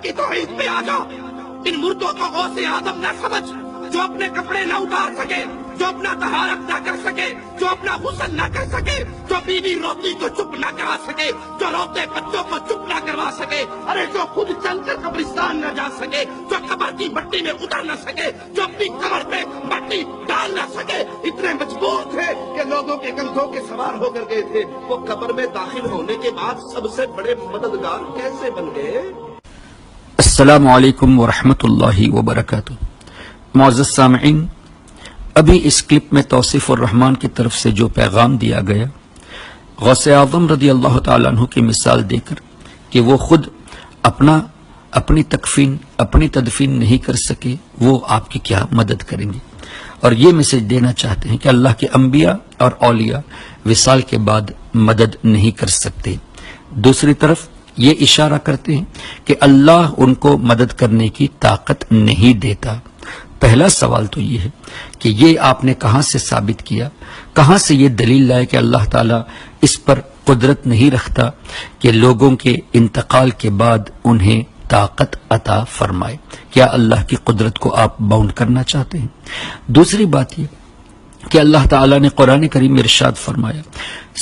کی توحید پہ آ جا. ان مردوں کو غوث آدم نہ سمجھ جو اپنے کپڑے نہ اتار سکے, جو اپنا طہارت نہ کر سکے, جو اپنا غسل نہ کر سکے, جو بیوی روتی تو چپ نہ کرا سکے, جو روتے بچوں کو چپ نہ کروا سکے, ارے جو خود چل کر قبرستان نہ جا سکے, جو قبر کی مٹی میں اتر نہ سکے, جو اپنی کمر پہ مٹی ڈال نہ سکے, اتنے مجبور تھے کہ لوگوں کے کندھوں کے سوار ہو کر گئے تھے. وہ قبر میں داخل ہونے کے بعد سب سے بڑے مددگار کیسے بن گئے؟ السلام علیکم ورحمۃ اللہ وبرکاتہ. معزز سامعین، ابھی اس کلپ میں توصیف الرحمن کی طرف سے جو پیغام دیا گیا غوث اعظم رضی اللہ تعالیٰ عنہ کی مثال دے کر کہ وہ خود اپنی تکفین اپنی تدفین نہیں کر سکے، وہ آپ کی کیا مدد کریں گے. اور یہ میسج دینا چاہتے ہیں کہ اللہ کے انبیاء اور اولیاء وصال کے بعد مدد نہیں کر سکتے. دوسری طرف یہ اشارہ کرتے ہیں کہ اللہ ان کو مدد کرنے کی طاقت نہیں دیتا. پہلا سوال تو یہ ہے کہ یہ آپ نے کہاں سے ثابت کیا، کہاں سے یہ دلیل لائے کہ اللہ تعالیٰ اس پر قدرت نہیں رکھتا کہ لوگوں کے انتقال کے بعد انہیں طاقت عطا فرمائے؟ کیا اللہ کی قدرت کو آپ باؤنڈ کرنا چاہتے ہیں؟ دوسری بات یہ کہ اللہ تعالیٰ نے قرآن کریم میں ارشاد فرمایا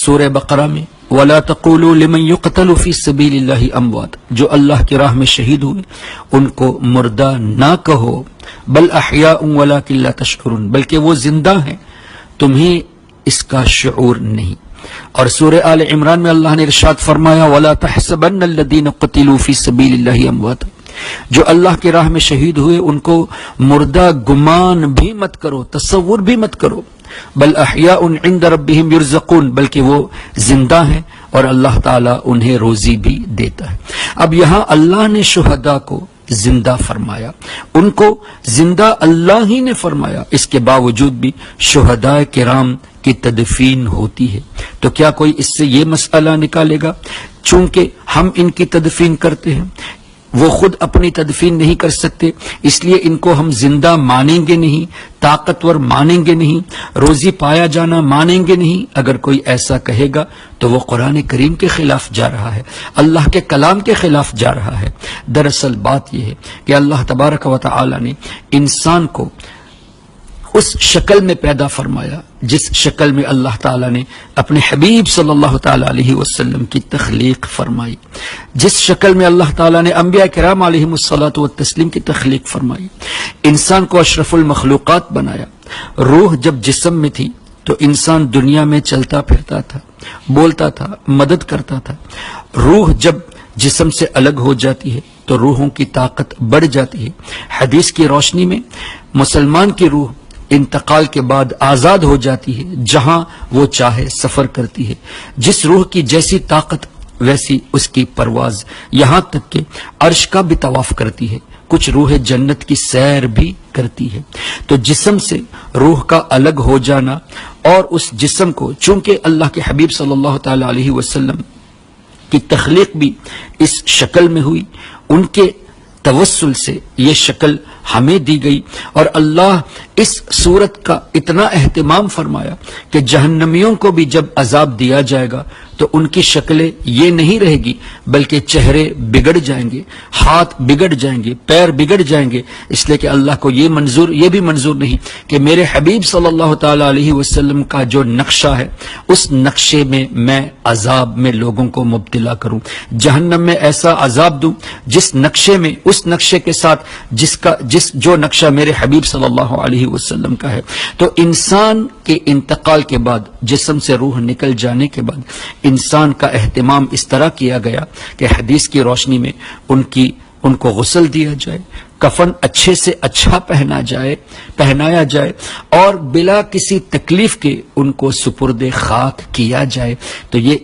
سورہ بقرہ میں وَلَا تَقُولُوا لِمَنْ يُقْتَلُ فِي سَبِيلِ اللَّهِ أَمْوَاتٌ، جو اللہ کی راہ میں شہید ہوئے ان کو مردہ نہ کہو، بل احیاء وَلَكِنْ لَا تَشْعُرُونَ، بلکہ وہ زندہ ہیں تمہیں اس کا شعور نہیں. اور سورہ آل عمران میں اللہ نے ارشاد فرمایا وَلَا تَحْسَبَنَّ الَّذِينَ قُتِلُوا فِي سَبِيلِ اللَّهِ أَمْوَاتٌ، جو اللہ کی راہ میں شہید ہوئے ان کو مردہ گمان بھی مت کرو، تصور بھی مت کرو، بل احیاء عند ربهم يرزقون، بلکہ وہ زندہ ہیں اور اللہ تعالیٰ انہیں روزی بھی دیتا ہے. اب یہاں اللہ نے شہداء کو زندہ فرمایا، ان کو زندہ اللہ ہی نے فرمایا، اس کے باوجود بھی شہداء کرام کی تدفین ہوتی ہے. تو کیا کوئی اس سے یہ مسئلہ نکالے گا چونکہ ہم ان کی تدفین کرتے ہیں، وہ خود اپنی تدفین نہیں کر سکتے، اس لیے ان کو ہم زندہ مانیں گے نہیں، طاقتور مانیں گے نہیں، روزی پایا جانا مانیں گے نہیں؟ اگر کوئی ایسا کہے گا تو وہ قرآن کریم کے خلاف جا رہا ہے، اللہ کے کلام کے خلاف جا رہا ہے. دراصل بات یہ ہے کہ اللہ تبارک و تعالی نے انسان کو اس شکل میں پیدا فرمایا جس شکل میں اللہ تعالیٰ نے اپنے حبیب صلی اللہ تعالیٰ علیہ وسلم کی تخلیق فرمائی، جس شکل میں اللہ تعالیٰ نے انبیاء کرام علیہم الصلاۃ والتسلیم کی تخلیق فرمائی. انسان کو اشرف المخلوقات بنایا. روح جب جسم میں تھی تو انسان دنیا میں چلتا پھرتا تھا، بولتا تھا، مدد کرتا تھا. روح جب جسم سے الگ ہو جاتی ہے تو روحوں کی طاقت بڑھ جاتی ہے. حدیث کی روشنی میں مسلمان کی روح انتقال کے بعد آزاد ہو جاتی ہے، جہاں وہ چاہے سفر کرتی ہے. جس روح کی جیسی طاقت ویسی اس کی پرواز، یہاں تک کہ عرش کا بھی طواف کرتی ہے. کچھ روح جنت کی سیر بھی کرتی ہے. تو جسم سے روح کا الگ ہو جانا اور اس جسم کو، چونکہ اللہ کے حبیب صلی اللہ تعالی علیہ وسلم کی تخلیق بھی اس شکل میں ہوئی، ان کے توسل سے یہ شکل ہمیں دی گئی، اور اللہ اس صورت کا اتنا اہتمام فرمایا کہ جہنمیوں کو بھی جب عذاب دیا جائے گا تو ان کی شکلیں یہ نہیں رہے گی، بلکہ چہرے بگڑ جائیں گے، ہاتھ بگڑ جائیں گے، پیر بگڑ جائیں گے. اس لیے کہ اللہ کو یہ بھی منظور نہیں کہ میرے حبیب صلی اللہ تعالی علیہ وسلم کا جو نقشہ ہے اس نقشے میں میں عذاب میں لوگوں کو مبتلا کروں، جہنم میں ایسا عذاب دوں جس نقشے میں، اس نقشے کے ساتھ جو نقشہ میرے حبیب صلی اللہ علیہ وسلم کا ہے. تو انسان کے انتقال کے بعد، جسم سے روح نکل جانے کے بعد، انسان کا اہتمام اس طرح کیا گیا کہ حدیث کی روشنی میں ان کو غسل دیا جائے، کفن اچھے سے اچھا پہنایا جائے اور بلا کسی تکلیف کے ان کو سپرد خاک کیا جائے. تو یہ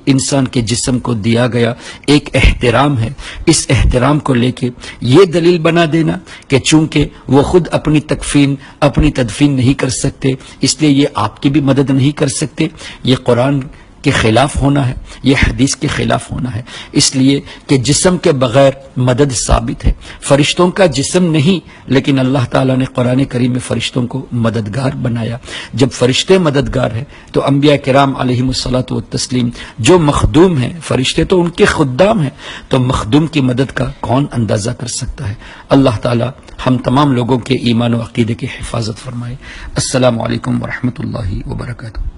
انسان کے جسم کو دیا گیا ایک احترام ہے. اس احترام کو لے کے یہ دلیل بنا دینا کہ چونکہ وہ خود اپنی تدفین نہیں کر سکتے اس لیے یہ آپ کی بھی مدد نہیں کر سکتے، یہ قرآن کے خلاف ہونا ہے، یہ حدیث کے خلاف ہونا ہے، اس لیے کہ جسم کے بغیر مدد ثابت ہے، فرشتوں کا جسم نہیں، لیکن اللہ تعالیٰ نے قرآن کریم میں فرشتوں کو مددگار بنایا۔ جب فرشتے مددگار ہیں تو انبیاء کرام علیہم الصلاۃ والتسلیم جو مخدوم ہیں، فرشتے تو ان کے خدام ہیں، تو مخدوم کی مدد کا کون اندازہ کر سکتا ہے؟ اللہ تعالیٰ ہم تمام لوگوں کے ایمان و عقیدے کی حفاظت فرمائے۔ السلام علیکم ورحمۃ اللہ وبرکاتہ۔